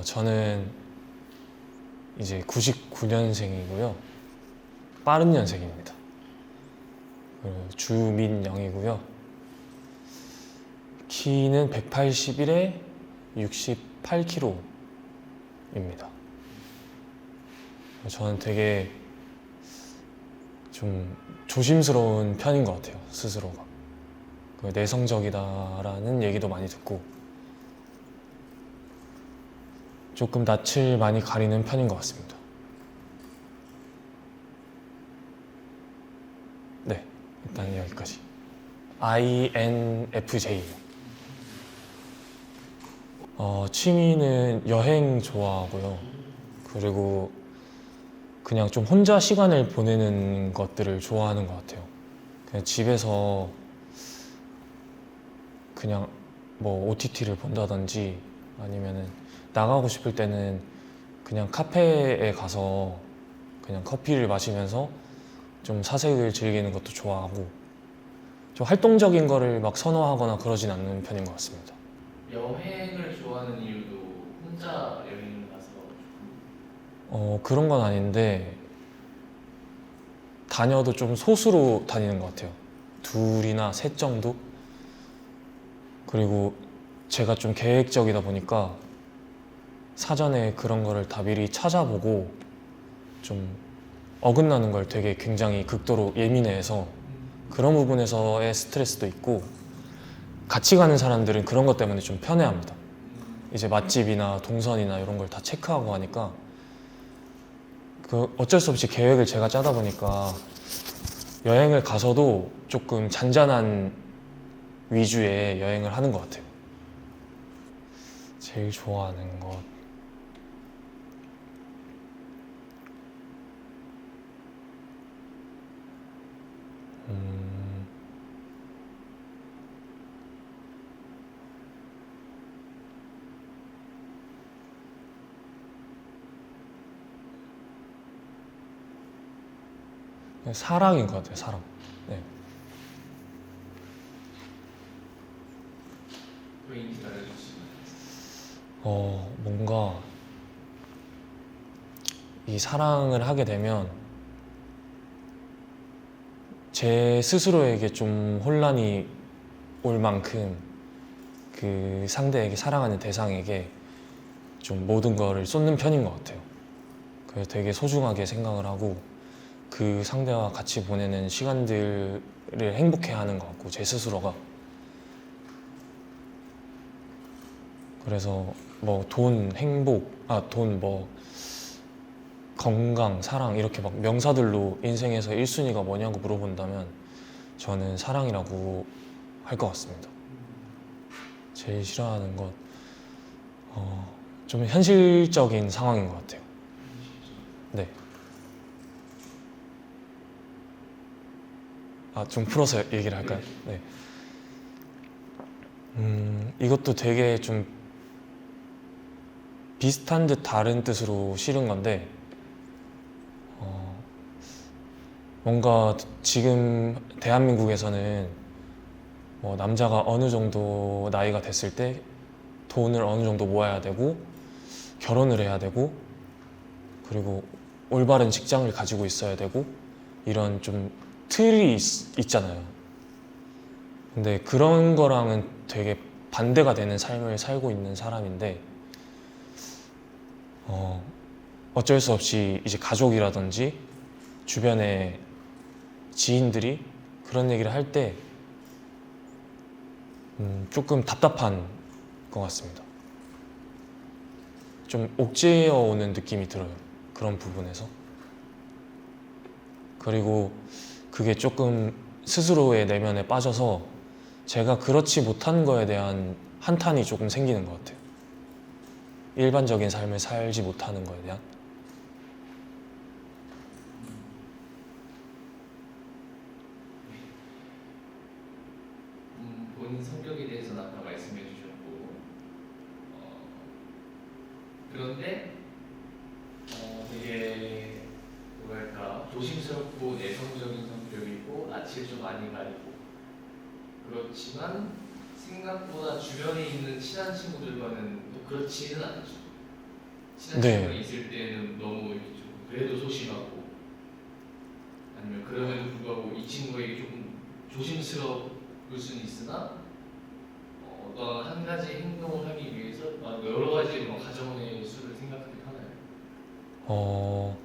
저는 이제 99년생이고요. 빠른 년생입니다. 주민영이고요. 키는 181에 68kg입니다. 저는 되게 좀 조심스러운 편인 것 같아요, 스스로가. 내성적이다라는 얘기도 많이 듣고 조금 낯을 많이 가리는 편인 것 같습니다. 네, 일단 여기까지. INFJ. 취미는 여행 좋아하고요. 그리고 그냥 좀 혼자 시간을 보내는 것들을 좋아하는 것 같아요. 그냥 집에서 그냥 뭐 OTT를 본다든지 아니면은 나가고 싶을 때는 그냥 카페에 가서 그냥 커피를 마시면서 좀 사색을 즐기는 것도 좋아하고 좀 활동적인 거를 막 선호하거나 그러진 않는 편인 것 같습니다. 여행을 좋아하는 이유도 혼자 여행을 가서 그런 건 아닌데 다녀도 좀 소수로 다니는 것 같아요. 둘이나 셋 정도? 그리고 제가 좀 계획적이다 보니까 사전에 그런 거를 다 미리 찾아보고 좀 어긋나는 걸 되게 굉장히 극도로 예민해서 그런 부분에서의 스트레스도 있고 같이 가는 사람들은 그런 것 때문에 좀 편해합니다. 이제 맛집이나 동선이나 이런 걸 다 체크하고 하니까 어쩔 수 없이 계획을 제가 짜다 보니까 여행을 가서도 조금 잔잔한 위주의 여행을 하는 것 같아요. 제일 좋아하는 것 사랑인 것 같아요. 사랑. 네. 포인트 알려주시면. 뭔가 이 사랑을 하게 되면 제 스스로에게 좀 혼란이 올 만큼 그 상대에게, 사랑하는 대상에게 좀 모든 거를 쏟는 편인 것 같아요. 그래서 되게 소중하게 생각을 하고 그 상대와 같이 보내는 시간들을 행복해하는 것 같고 제 스스로가. 그래서 뭐 돈, 행복, 돈, 뭐 건강, 사랑 이렇게 막 명사들로 인생에서 1순위가 뭐냐고 물어본다면 저는 사랑이라고 할 것 같습니다. 제일 싫어하는 것, 좀 현실적인 상황인 것 같아요. 네. 좀 풀어서 얘기를 할까요? 네. 이것도 되게 좀 비슷한 듯 다른 뜻으로 싫은 건데, 뭔가 지금 대한민국에서는 뭐 남자가 어느 정도 나이가 됐을 때 돈을 어느 정도 모아야 되고, 결혼을 해야 되고, 그리고 올바른 직장을 가지고 있어야 되고, 이런 좀 틀이 있잖아요. 근데 그런 거랑은 되게 반대가 되는 삶을 살고 있는 사람인데 어쩔 수 없이 이제 가족이라든지 주변의 지인들이 그런 얘기를 할 때 조금 답답한 것 같습니다. 좀 옥죄어 오는 느낌이 들어요. 그런 부분에서. 그리고 그게 조금 스스로의 내면에 빠져서 제가 그렇지 못한 거에 대한 한탄이 조금 생기는 것 같아요. 일반적인 삶을 살지 못하는 거에 대한. 본인 성격에 대해서는 아까 말씀해 주셨고 그런데 되게 뭐랄까 조심스럽고 내성적인 성격이고 낯을 좀 많이 가리고 그렇지만 생각보다 주변에 있는 친한 친구들과는 또 그렇지는 않죠. 친한 네. 친구가 있을 때는 너무 이렇게 좀 그래도 소심하고 아니면 그럼에도 불구하고 이 친구에게 조금 조심스러울 수는 있으나 어떤 한 가지 행동을 하기 위해서 여러 가지 가정의 수를 생각하긴 하나요? 어,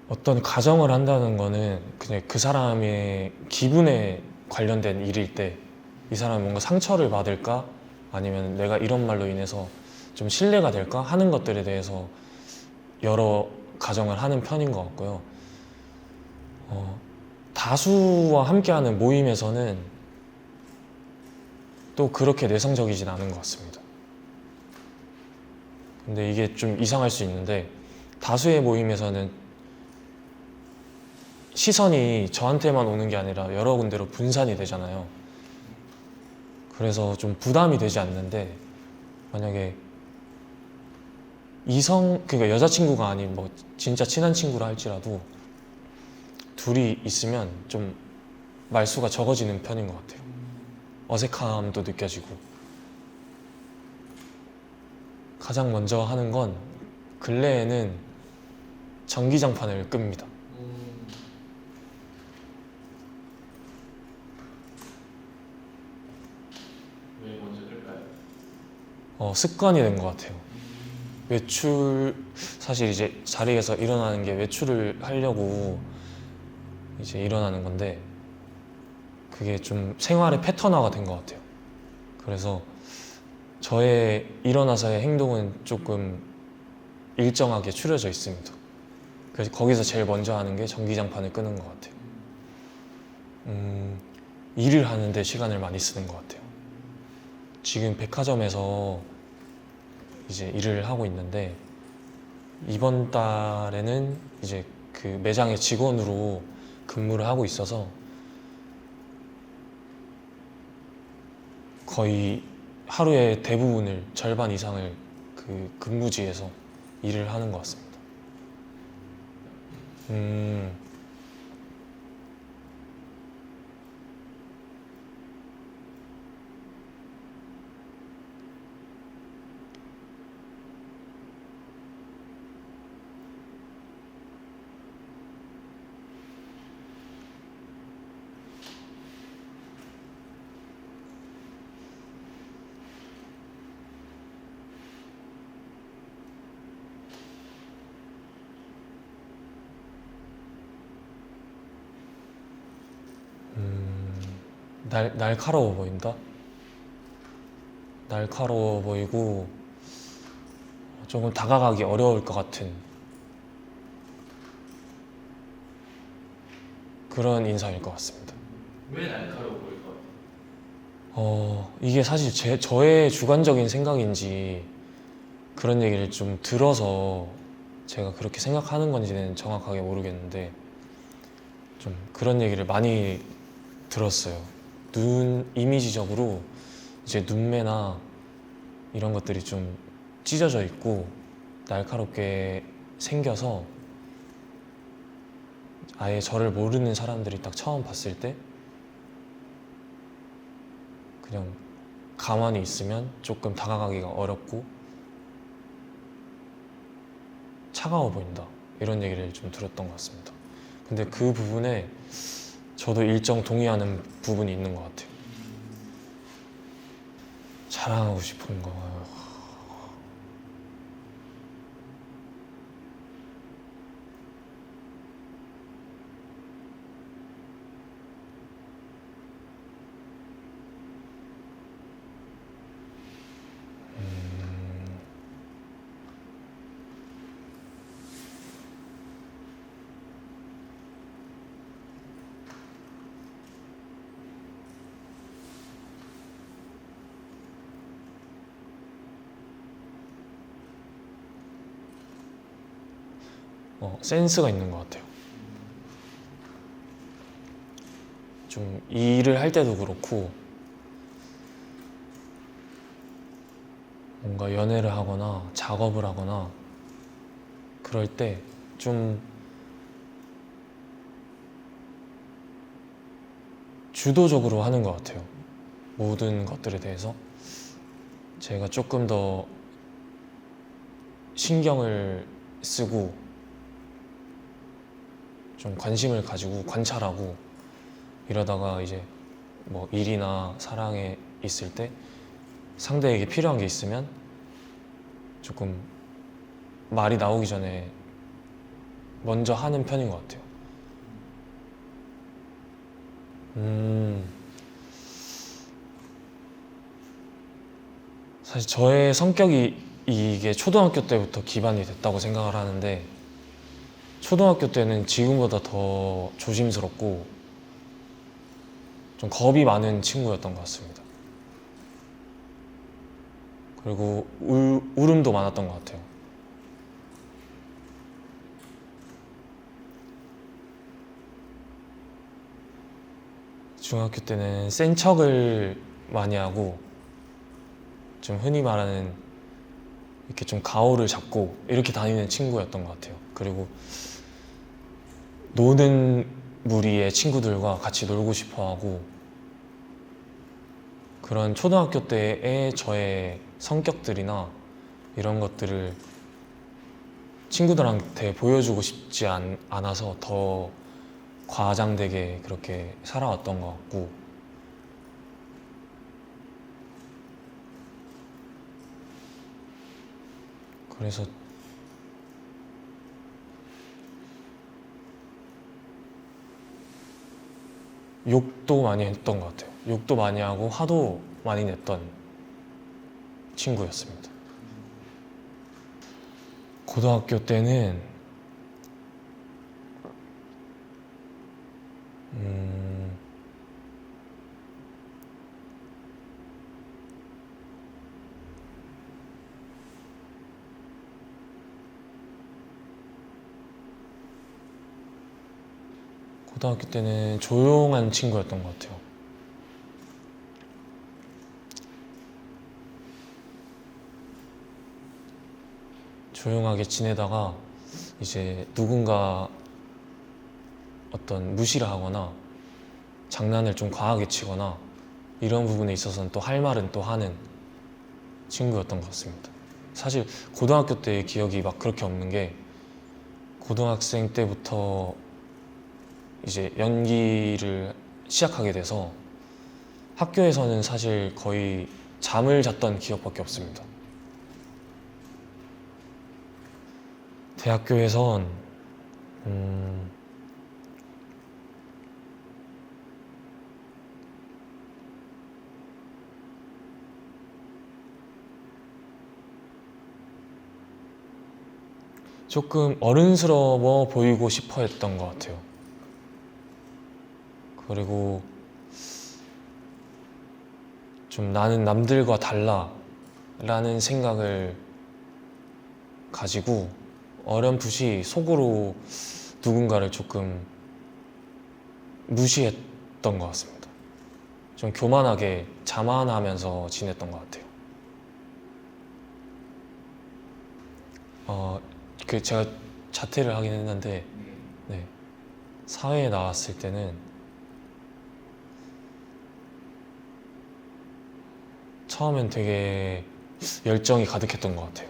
어떤 가정을 한다는 거는 그냥 그 사람의 기분에 관련된 일일 때 이 사람이 뭔가 상처를 받을까 아니면 내가 이런 말로 인해서 좀 신뢰가 될까 하는 것들에 대해서 여러 가정을 하는 편인 것 같고요. 다수와 함께하는 모임에서는 또 그렇게 내성적이진 않은 것 같습니다. 근데 이게 좀 이상할 수 있는데 다수의 모임에서는 시선이 저한테만 오는 게 아니라 여러 군데로 분산이 되잖아요. 그래서 좀 부담이 되지 않는데 만약에 그러니까 여자친구가 아닌 뭐 진짜 친한 친구라 할지라도 둘이 있으면 좀 말수가 적어지는 편인 것 같아요. 어색함도 느껴지고. 가장 먼저 하는 건 근래에는 전기장판을 끕니다. 왜 먼저 끌까요? 습관이 된 것 같아요. 사실 이제 자리에서 일어나는 게 외출을 하려고 이제 일어나는 건데 그게 좀 생활의 패턴화가 된 것 같아요. 그래서 저의 일어나서의 행동은 조금 일정하게 추려져 있습니다. 그래서 거기서 제일 먼저 하는 게 전기장판을 끄는 것 같아요. 일을 하는데 시간을 많이 쓰는 것 같아요. 지금 백화점에서 이제 일을 하고 있는데 이번 달에는 이제 그 매장의 직원으로 근무를 하고 있어서 거의 하루의 대부분을 절반 이상을 그 근무지에서 일을 하는 것 같습니다. 날카로워 보인다? 날카로워 보이고 조금 다가가기 어려울 것 같은 그런 인상일 것 같습니다. 왜 날카로워 보일 것 같아요? 이게 사실 저의 주관적인 생각인지 그런 얘기를 좀 들어서 제가 그렇게 생각하는 건지는 정확하게 모르겠는데 좀 그런 얘기를 많이 들었어요. 눈 이미지적으로 이제 눈매나 이런 것들이 좀 찢어져 있고 날카롭게 생겨서 아예 저를 모르는 사람들이 딱 처음 봤을 때 그냥 가만히 있으면 조금 다가가기가 어렵고 차가워 보인다 이런 얘기를 좀 들었던 것 같습니다. 근데 그 부분에 저도 일정 동의하는 부분이 있는 것 같아요. 자랑하고 싶은 거 센스가 있는 것 같아요. 좀 일을 할 때도 그렇고 뭔가 연애를 하거나 작업을 하거나 그럴 때 좀 주도적으로 하는 것 같아요. 모든 것들에 대해서 제가 조금 더 신경을 쓰고 좀 관심을 가지고 관찰하고 이러다가 이제 뭐 일이나 사랑에 있을 때 상대에게 필요한 게 있으면 조금 말이 나오기 전에 먼저 하는 편인 것 같아요. 사실 저의 성격이 이게 초등학교 때부터 기반이 됐다고 생각을 하는데, 초등학교 때는 지금보다 더 조심스럽고 좀 겁이 많은 친구였던 것 같습니다. 그리고 울음도 많았던 것 같아요. 중학교 때는 센 척을 많이 하고 좀 흔히 말하는 이렇게 좀 가오를 잡고 이렇게 다니는 친구였던 것 같아요. 그리고 노는 무리의 친구들과 같이 놀고 싶어 하고, 그런 초등학교 때의 저의 성격들이나 이런 것들을 친구들한테 보여주고 싶지 않아서 더 과장되게 그렇게 살아왔던 것 같고, 그래서 욕도 많이 했던 것 같아요. 욕도 많이 하고 화도 많이 냈던 친구였습니다. 고등학교 때는 고등학교 때는 조용한 친구였던 것 같아요. 조용하게 지내다가 이제 누군가 어떤 무시를 하거나 장난을 좀 과하게 치거나 이런 부분에 있어서는 또 할 말은 또 하는 친구였던 것 같습니다. 사실 고등학교 때의 기억이 막 그렇게 없는 게, 고등학생 때부터 이제 연기를 시작하게 돼서 학교에서는 사실 거의 잠을 잤던 기억밖에 없습니다. 대학교에선 조금 어른스러워 보이고 싶어 했던 것 같아요. 그리고 좀 나는 남들과 달라 라는 생각을 가지고 어렴풋이 속으로 누군가를 조금 무시했던 것 같습니다. 좀 교만하게 자만하면서 지냈던 것 같아요. 제가 자퇴를 하긴 했는데, 네, 사회에 나왔을 때는 처음엔 되게 열정이 가득했던 것 같아요.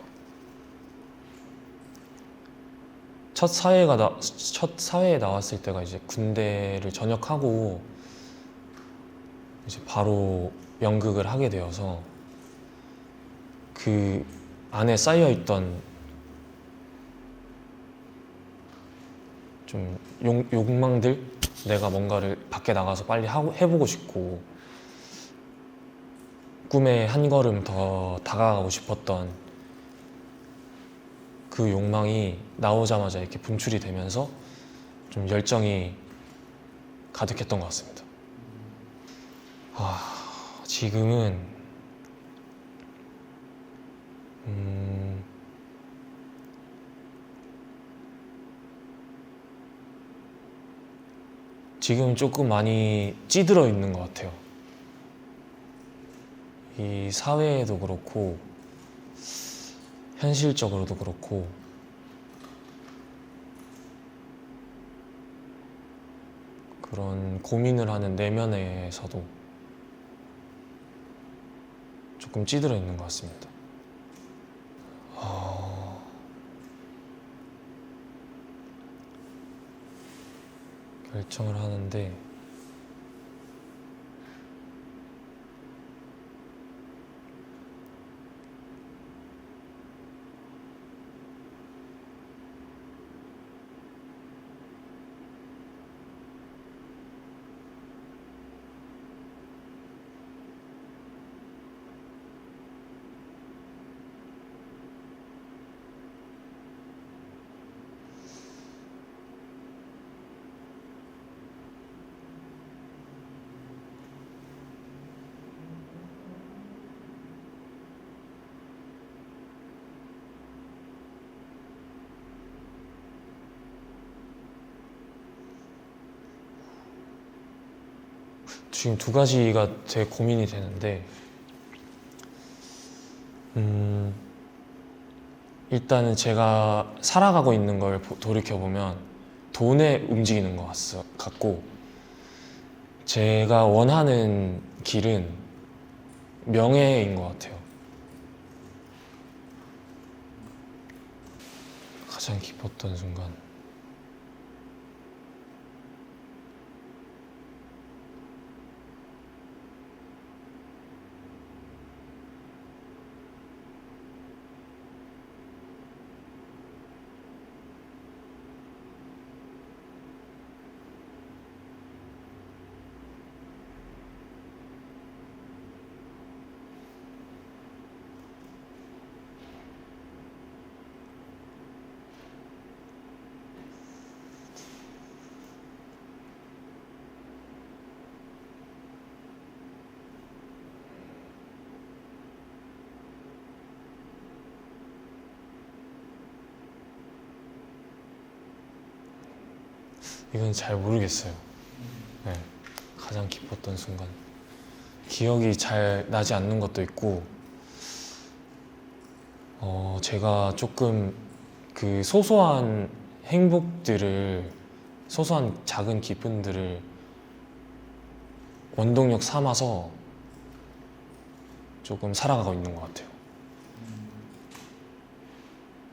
첫 사회에 나왔을 때가 이제 군대를 전역하고 이제 바로 연극을 하게 되어서 그 안에 쌓여있던 좀 욕망들, 내가 뭔가를 밖에 나가서 빨리 해보고 싶고 꿈에 한 걸음 더 다가가고 싶었던 그 욕망이 나오자마자 이렇게 분출이 되면서 좀 열정이 가득했던 것 같습니다. 지금은 지금 조금 많이 찌들어 있는 것 같아요. 이 사회에도 그렇고 현실적으로도 그렇고 그런 고민을 하는 내면에서도 조금 찌들어 있는 것 같습니다. 결정을 하는데 지금 두 가지가 되게 고민이 되는데 일단은 제가 살아가고 있는 걸 돌이켜보면 돈에 움직이는 것 같고 제가 원하는 길은 명예인 것 같아요. 가장 기뻤던 순간 이건 잘 모르겠어요. 네, 가장 기뻤던 순간 기억이 잘 나지 않는 것도 있고 제가 조금 그 소소한 행복들을 소소한 작은 기쁨들을 원동력 삼아서 조금 살아가고 있는 것 같아요.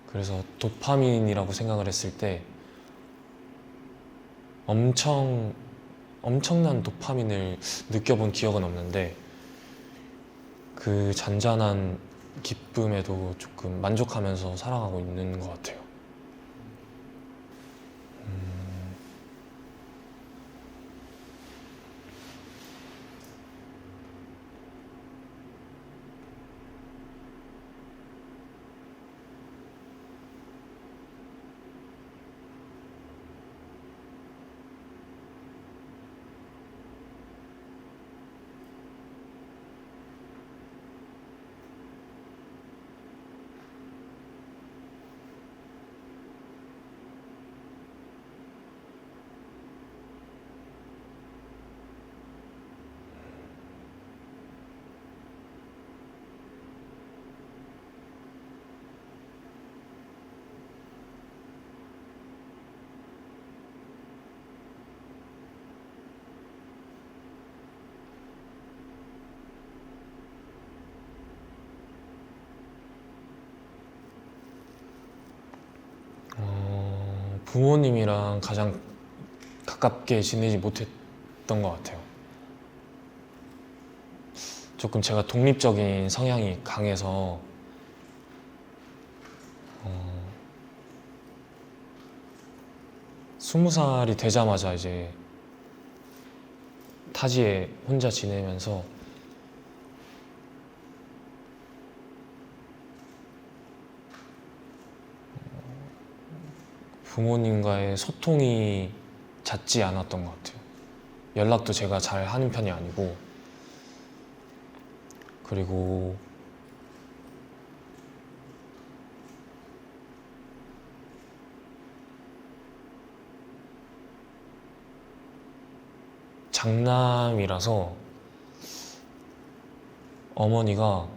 그래서 도파민이라고 생각을 했을 때 엄청난 도파민을 느껴본 기억은 없는데 그 잔잔한 기쁨에도 조금 만족하면서 살아가고 있는 것 같아요. 부모님이랑 가장 가깝게 지내지 못했던 것 같아요. 조금 제가 독립적인 성향이 강해서 20살이 되자마자 이제 타지에 혼자 지내면서 부모님과의 소통이 잦지 않았던 것 같아요. 연락도 제가 잘 하는 편이 아니고, 그리고 장남이라서 어머니가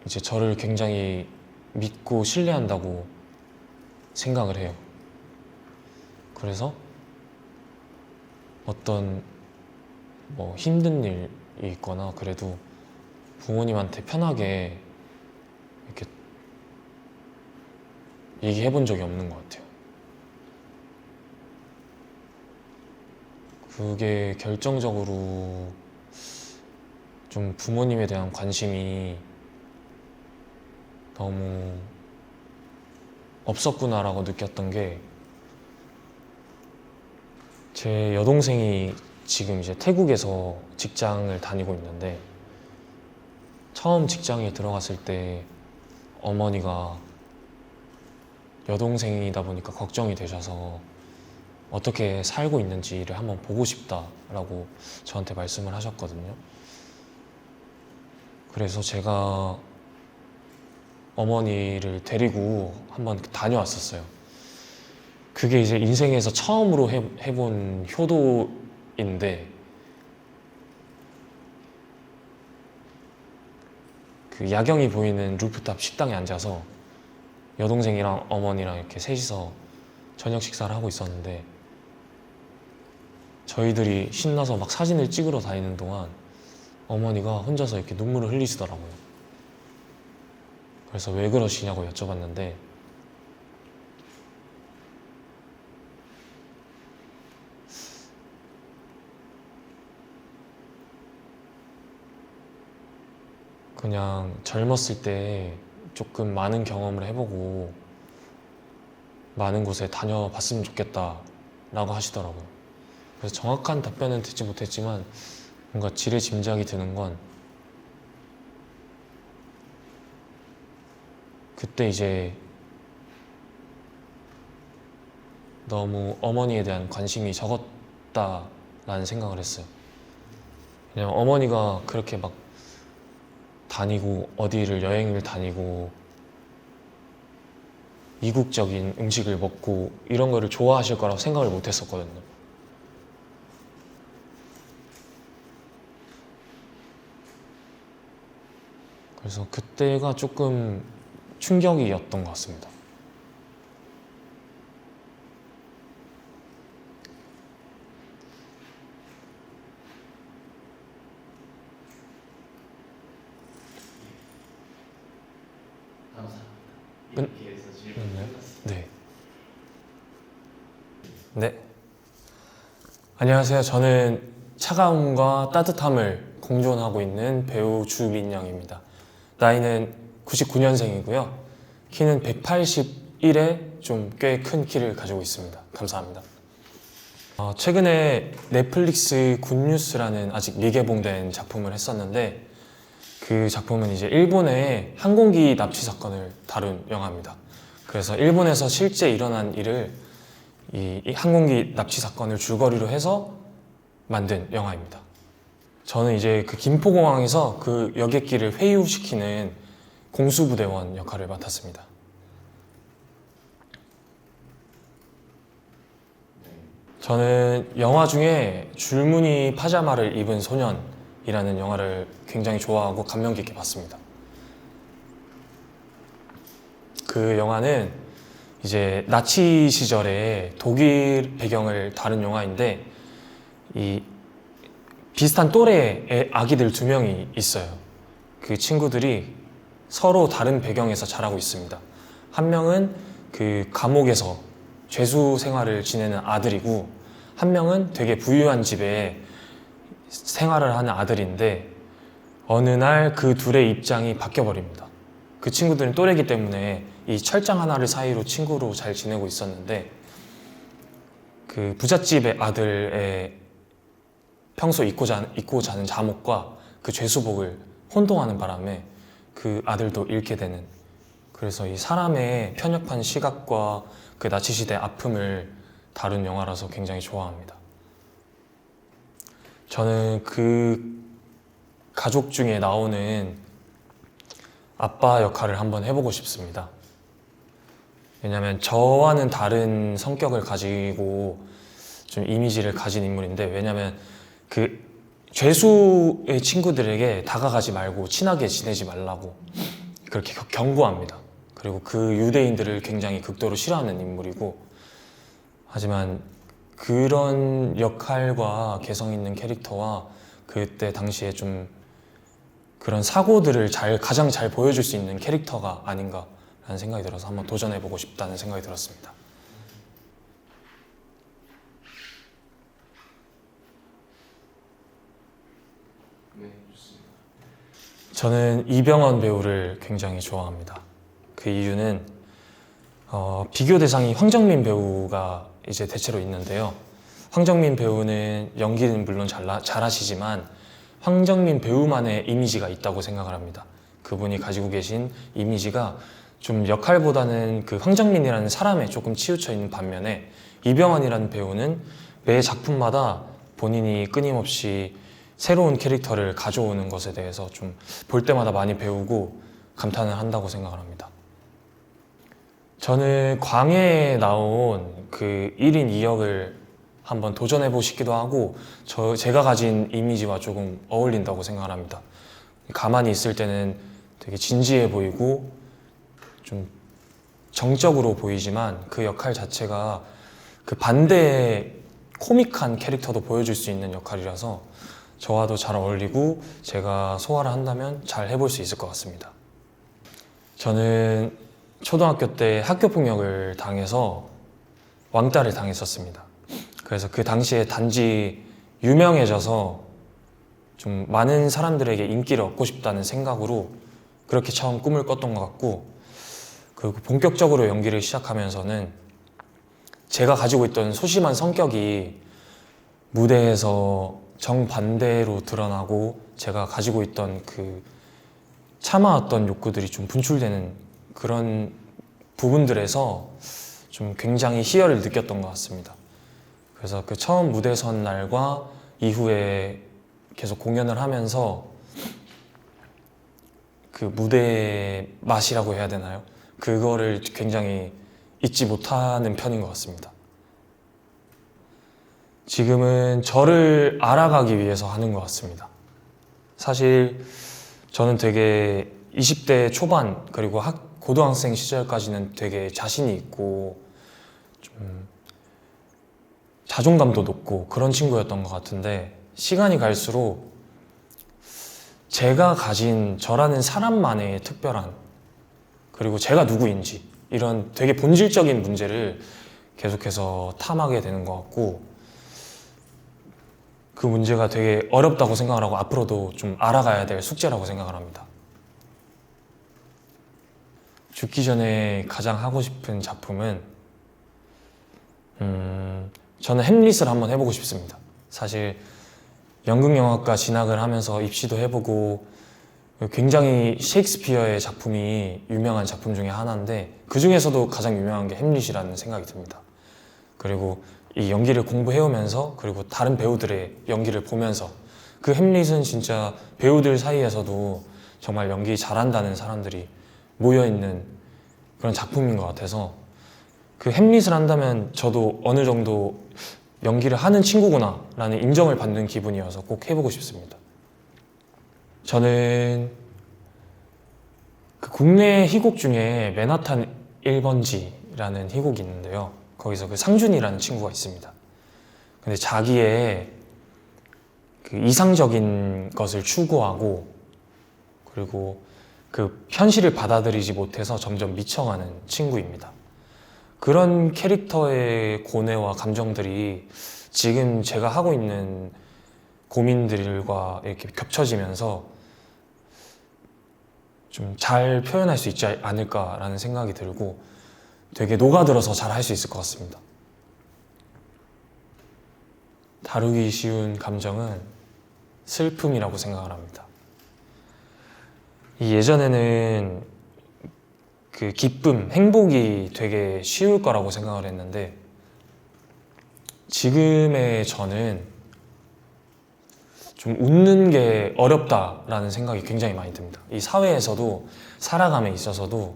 이제 저를 굉장히 믿고 신뢰한다고 생각을 해요. 그래서 어떤 뭐 힘든 일이 있거나 그래도 부모님한테 편하게 이렇게 얘기해 본 적이 없는 것 같아요. 그게 결정적으로 좀 부모님에 대한 관심이 너무 없었구나라고 느꼈던 게, 제 여동생이 지금 이제 태국에서 직장을 다니고 있는데, 처음 직장에 들어갔을 때 어머니가 여동생이다 보니까 걱정이 되셔서 어떻게 살고 있는지를 한번 보고 싶다라고 저한테 말씀을 하셨거든요. 그래서 제가 어머니를 데리고 한번 다녀왔었어요. 그게 이제 인생에서 처음으로 해본 효도인데, 그 야경이 보이는 루프탑 식당에 앉아서 여동생이랑 어머니랑 이렇게 셋이서 저녁 식사를 하고 있었는데, 저희들이 신나서 막 사진을 찍으러 다니는 동안 어머니가 혼자서 이렇게 눈물을 흘리시더라고요. 그래서 왜 그러시냐고 여쭤봤는데, 그냥 젊었을 때 조금 많은 경험을 해보고 많은 곳에 다녀봤으면 좋겠다라고 하시더라고요. 그래서 정확한 답변은 듣지 못했지만 뭔가 지레짐작이 드는 건, 그때 이제 너무 어머니에 대한 관심이 적었다라는 생각을 했어요. 그냥 어머니가 그렇게 막 다니고 어디를 여행을 다니고 이국적인 음식을 먹고 이런 거를 좋아하실 거라고 생각을 못 했었거든요. 그래서 그때가 조금 충격이었던 것 같습니다. 감사합니다. 은- 이렇게 해서 질문을 네. 끝났습니다. 네. 네. 안녕하세요. 저는 차가움과 따뜻함을 공존하고 있는 배우 주민영입니다. 나이는 99년생이고요. 키는 181에 좀 꽤 큰 키를 가지고 있습니다. 감사합니다. 최근에 넷플릭스 굿뉴스라는 아직 미개봉된 작품을 했었는데, 그 작품은 이제 일본의 항공기 납치 사건을 다룬 영화입니다. 그래서 일본에서 실제 일어난 일을 이 항공기 납치 사건을 줄거리로 해서 만든 영화입니다. 저는 이제 그 김포공항에서 그 여객기를 회유시키는 공수부대원 역할을 맡았습니다. 저는 영화 중에 줄무늬 파자마를 입은 소년이라는 영화를 굉장히 좋아하고 감명 깊게 봤습니다. 그 영화는 이제 나치 시절에 독일 배경을 다룬 영화인데, 이 비슷한 또래의 아기들 2명이 있어요. 그 친구들이 서로 다른 배경에서 자라고 있습니다. 한 명은 그 감옥에서 죄수 생활을 지내는 아들이고, 한 명은 되게 부유한 집에 생활을 하는 아들인데, 어느 날 그 둘의 입장이 바뀌어버립니다. 그 친구들은 또래이기 때문에 이 철장 하나를 사이로 친구로 잘 지내고 있었는데, 그 부잣집의 아들의 평소 입고 자는 잠옷과 그 죄수복을 혼동하는 바람에 그 아들도 잃게 되는, 그래서 이 사람의 편협한 시각과 그 나치시대의 아픔을 다룬 영화라서 굉장히 좋아합니다. 저는 그 가족 중에 나오는 아빠 역할을 한번 해보고 싶습니다. 왜냐면 저와는 다른 성격을 가지고 좀 이미지를 가진 인물인데, 왜냐면 그 죄수의 친구들에게 다가가지 말고 친하게 지내지 말라고 그렇게 경고합니다. 그리고 그 유대인들을 굉장히 극도로 싫어하는 인물이고, 하지만 그런 역할과 개성 있는 캐릭터와 그때 당시에 좀 그런 사고들을 가장 잘 보여줄 수 있는 캐릭터가 아닌가라는 생각이 들어서 한번 도전해보고 싶다는 생각이 들었습니다. 저는 이병헌 배우를 굉장히 좋아합니다. 그 이유는 비교 대상이 황정민 배우가 이제 대체로 있는데요. 황정민 배우는 연기는 물론 잘하시지만 황정민 배우만의 이미지가 있다고 생각을 합니다. 그분이 가지고 계신 이미지가 좀 역할보다는 그 황정민이라는 사람에 조금 치우쳐 있는 반면에 이병헌이라는 배우는 매 작품마다 본인이 끊임없이 새로운 캐릭터를 가져오는 것에 대해서 좀 볼 때마다 많이 배우고 감탄을 한다고 생각을 합니다. 저는 광해에 나온 그 1인 2역을 한번 도전해보고 싶기도 하고 제가 가진 이미지와 조금 어울린다고 생각을 합니다. 가만히 있을 때는 되게 진지해 보이고 좀 정적으로 보이지만 그 역할 자체가 그 반대의 코믹한 캐릭터도 보여줄 수 있는 역할이라서 저와도 잘 어울리고 제가 소화를 한다면 잘 해볼 수 있을 것 같습니다. 저는 초등학교 때 학교폭력을 당해서 왕따를 당했었습니다. 그래서 그 당시에 단지 유명해져서 좀 많은 사람들에게 인기를 얻고 싶다는 생각으로 그렇게 처음 꿈을 꿨던 것 같고, 그리고 본격적으로 연기를 시작하면서는 제가 가지고 있던 소심한 성격이 무대에서 정반대로 드러나고 제가 가지고 있던 그 참아왔던 욕구들이 좀 분출되는 그런 부분들에서 좀 굉장히 희열을 느꼈던 것 같습니다. 그래서 그 처음 무대 선 날과 이후에 계속 공연을 하면서 그 무대의 맛이라고 해야 되나요? 그거를 굉장히 잊지 못하는 편인 것 같습니다. 지금은 저를 알아가기 위해서 하는 것 같습니다. 사실 저는 되게 20대 초반 그리고 고등학생 시절까지는 되게 자신이 있고 좀 자존감도 높고 그런 친구였던 것 같은데, 시간이 갈수록 제가 가진 저라는 사람만의 특별한, 그리고 제가 누구인지 이런 되게 본질적인 문제를 계속해서 탐하게 되는 것 같고, 그 문제가 되게 어렵다고 생각을 하고 앞으로도 좀 알아가야 될 숙제라고 생각을 합니다. 죽기 전에 가장 하고 싶은 작품은 저는 햄릿을 한번 해보고 싶습니다. 사실 연극영화과 진학을 하면서 입시도 해보고 굉장히 셰익스피어의 작품이 유명한 작품 중에 하나인데 그 중에서도 가장 유명한 게 햄릿이라는 생각이 듭니다. 그리고 이 연기를 공부해오면서 그리고 다른 배우들의 연기를 보면서 그 햄릿은 진짜 배우들 사이에서도 정말 연기 잘한다는 사람들이 모여있는 그런 작품인 것 같아서 그 햄릿을 한다면 저도 어느 정도 연기를 하는 친구구나 라는 인정을 받는 기분이어서 꼭 해보고 싶습니다. 저는 그 국내 희곡 중에 맨하탄 1번지라는 희곡이 있는데요. 거기서 그 상준이라는 친구가 있습니다. 근데 자기의 그 이상적인 것을 추구하고 그리고 그 현실을 받아들이지 못해서 점점 미쳐가는 친구입니다. 그런 캐릭터의 고뇌와 감정들이 지금 제가 하고 있는 고민들과 이렇게 겹쳐지면서 좀 잘 표현할 수 있지 않을까라는 생각이 들고 되게 녹아들어서 잘 할 수 있을 것 같습니다. 다루기 쉬운 감정은 슬픔이라고 생각을 합니다. 예전에는 그 기쁨, 행복이 되게 쉬울 거라고 생각을 했는데 지금의 저는 좀 웃는 게 어렵다라는 생각이 굉장히 많이 듭니다. 이 사회에서도 살아감에 있어서도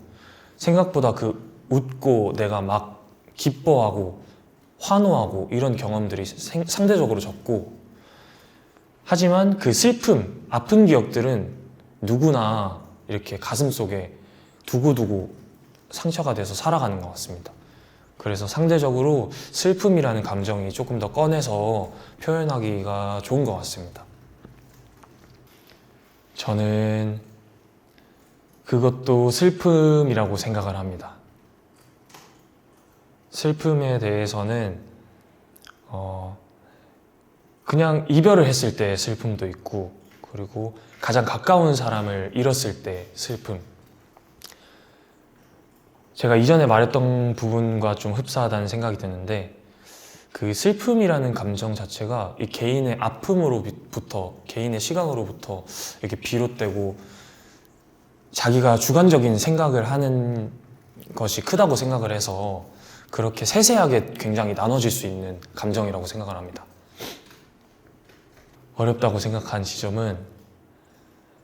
생각보다 그 웃고 내가 막 기뻐하고 환호하고 이런 경험들이 상대적으로 적고, 하지만 그 슬픔, 아픈 기억들은 누구나 이렇게 가슴속에 두고두고 상처가 돼서 살아가는 것 같습니다. 그래서 상대적으로 슬픔이라는 감정이 조금 더 꺼내서 표현하기가 좋은 것 같습니다. 저는 그것도 슬픔이라고 생각을 합니다. 슬픔에 대해서는 그냥 이별을 했을 때 슬픔도 있고, 그리고 가장 가까운 사람을 잃었을 때 슬픔. 제가 이전에 말했던 부분과 좀 흡사하다는 생각이 드는데, 그 슬픔이라는 감정 자체가 이 개인의 아픔으로부터, 개인의 시각으로부터 이렇게 비롯되고 자기가 주관적인 생각을 하는 것이 크다고 생각을 해서 그렇게 세세하게 굉장히 나눠질 수 있는 감정이라고 생각을 합니다. 어렵다고 생각한 지점은,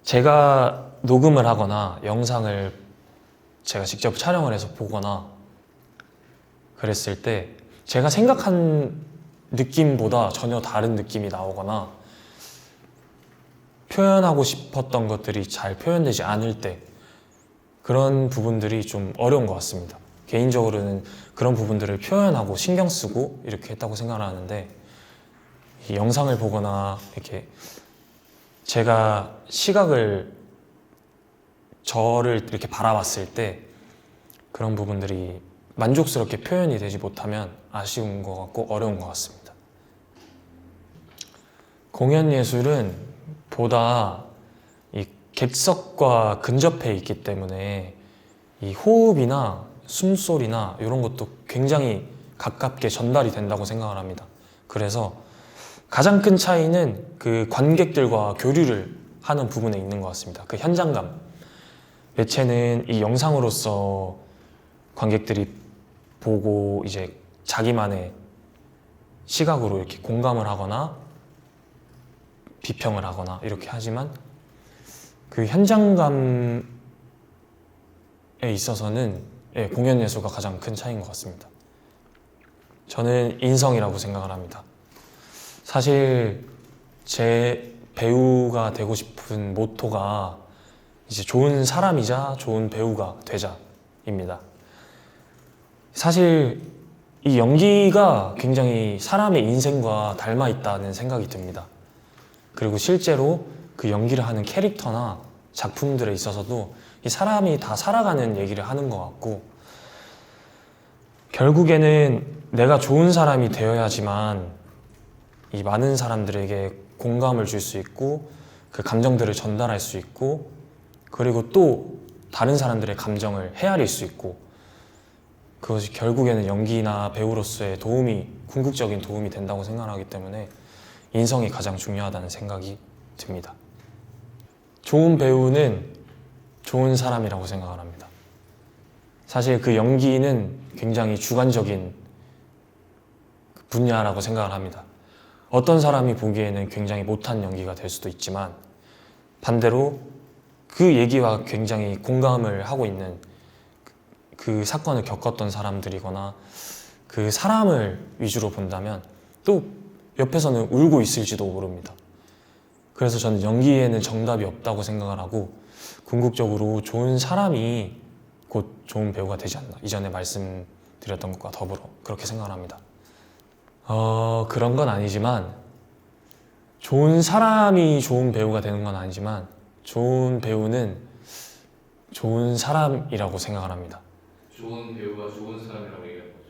제가 녹음을 하거나 영상을 제가 직접 촬영을 해서 보거나 그랬을 때 제가 생각한 느낌보다 전혀 다른 느낌이 나오거나 표현하고 싶었던 것들이 잘 표현되지 않을 때, 그런 부분들이 좀 어려운 것 같습니다. 개인적으로는 그런 부분들을 표현하고 신경 쓰고 이렇게 했다고 생각을 하는데, 이 영상을 보거나 이렇게 제가 저를 이렇게 바라봤을 때 그런 부분들이 만족스럽게 표현이 되지 못하면 아쉬운 것 같고 어려운 것 같습니다. 공연 예술은 보다 이 객석과 근접해 있기 때문에 이 호흡이나 숨소리나 이런 것도 굉장히 가깝게 전달이 된다고 생각을 합니다. 그래서 가장 큰 차이는 그 관객들과 교류를 하는 부분에 있는 것 같습니다. 그 현장감. 매체는 이 영상으로서 관객들이 보고 이제 자기만의 시각으로 이렇게 공감을 하거나 비평을 하거나 이렇게 하지만, 그 현장감에 있어서는 공연 예술과 가장 큰 차이인 것 같습니다. 저는 인성이라고 생각을 합니다. 사실 제 배우가 되고 싶은 모토가 이제 좋은 사람이자 좋은 배우가 되자입니다. 사실 이 연기가 굉장히 사람의 인생과 닮아 있다는 생각이 듭니다. 그리고 실제로 그 연기를 하는 캐릭터나 작품들에 있어서도 이 사람이 다 살아가는 얘기를 하는 것 같고, 결국에는 내가 좋은 사람이 되어야지만 이 많은 사람들에게 공감을 줄 수 있고 그 감정들을 전달할 수 있고, 그리고 또 다른 사람들의 감정을 헤아릴 수 있고, 그것이 결국에는 연기나 배우로서의 궁극적인 도움이 된다고 생각하기 때문에 인성이 가장 중요하다는 생각이 듭니다. 좋은 배우는 좋은 사람이라고 생각을 합니다. 사실 그 연기는 굉장히 주관적인 분야라고 생각을 합니다. 어떤 사람이 보기에는 굉장히 못한 연기가 될 수도 있지만, 반대로 그 얘기와 굉장히 공감을 하고 있는, 그 사건을 겪었던 사람들이거나 그 사람을 위주로 본다면 또 옆에서는 울고 있을지도 모릅니다. 그래서 저는 연기에는 정답이 없다고 생각을 하고, 궁극적으로 좋은 사람이 곧 좋은 배우가 되지 않나, 이전에 말씀드렸던 것과 더불어 그렇게 생각을 합니다. 그런 건 아니지만, 좋은 사람이 좋은 배우가 되는 건 아니지만 좋은 배우는 좋은 사람이라고 생각을 합니다. 좋은 배우가 좋은 사람이라고 얘기하는 거죠.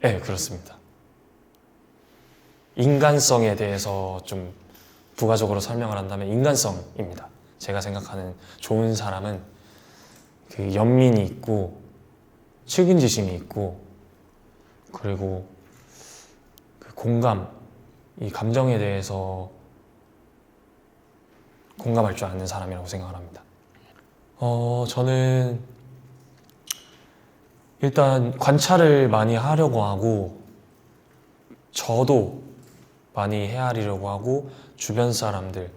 네, 그렇습니다. 인간성에 대해서 좀 부가적으로 설명을 한다면 인간성입니다. 제가 생각하는 좋은 사람은 그 연민이 있고 측은지심이 있고, 그리고 그 공감, 이 감정에 대해서 공감할 줄 아는 사람이라고 생각을 합니다. 저는 일단 관찰을 많이 하려고 하고, 저도 많이 헤아리려고 하고, 주변 사람들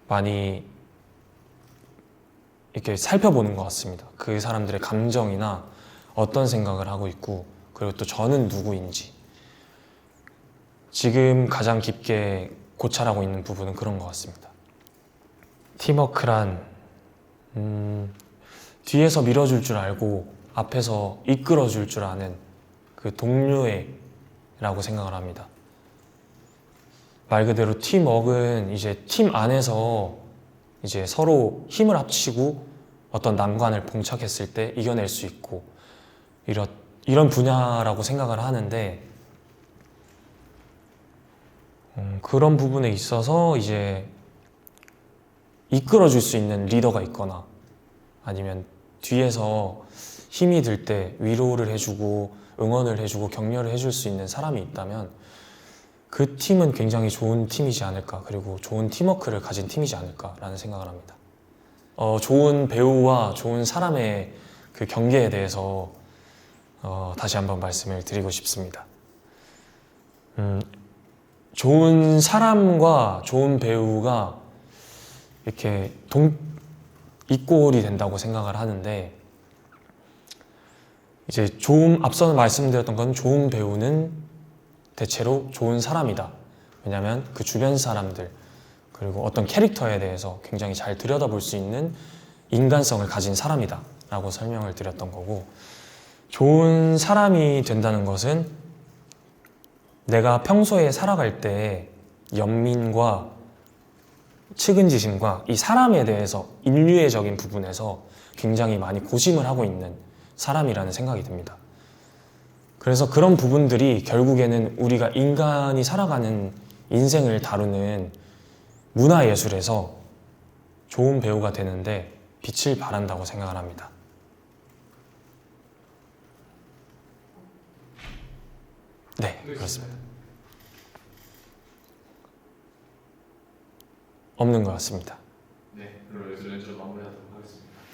많이 이렇게 살펴보는 것 같습니다. 그 사람들의 감정이나 어떤 생각을 하고 있고, 그리고 또 저는 누구인지, 지금 가장 깊게 고찰하고 있는 부분은 그런 것 같습니다. 팀워크란 뒤에서 밀어줄 줄 알고 앞에서 이끌어줄 줄 아는 그 동료애라고 생각을 합니다. 말 그대로 팀워크는 이제 팀 안에서 이제 서로 힘을 합치고 어떤 난관을 봉착했을 때 이겨낼 수 있고, 이런 분야라고 생각을 하는데, 그런 부분에 있어서 이제 이끌어줄 수 있는 리더가 있거나 아니면 뒤에서 힘이 들 때 위로를 해주고 응원을 해주고 격려를 해줄 수 있는 사람이 있다면 그 팀은 굉장히 좋은 팀이지 않을까, 그리고 좋은 팀워크를 가진 팀이지 않을까라는 생각을 합니다. 좋은 배우와 좋은 사람의 그 경계에 대해서 다시 한번 말씀을 드리고 싶습니다. 좋은 사람과 좋은 배우가 이렇게 이꼴이 된다고 생각을 하는데, 이제 앞서 말씀드렸던 건 좋은 배우는 대체로 좋은 사람이다. 왜냐하면 그 주변 사람들 그리고 어떤 캐릭터에 대해서 굉장히 잘 들여다볼 수 있는 인간성을 가진 사람이다 라고 설명을 드렸던 거고, 좋은 사람이 된다는 것은 내가 평소에 살아갈 때 연민과 측은지심과 이 사람에 대해서 인류애적인 부분에서 굉장히 많이 고심을 하고 있는 사람이라는 생각이 듭니다. 그래서 그런 부분들이 결국에는 우리가 인간이 살아가는 인생을 다루는 문화예술에서 좋은 배우가 되는데 빛을 발한다고 생각을 합니다. 네, 그렇습니다. 없는 것 같습니다. 네, 그럼 여기서 렌즈를 마무리하도록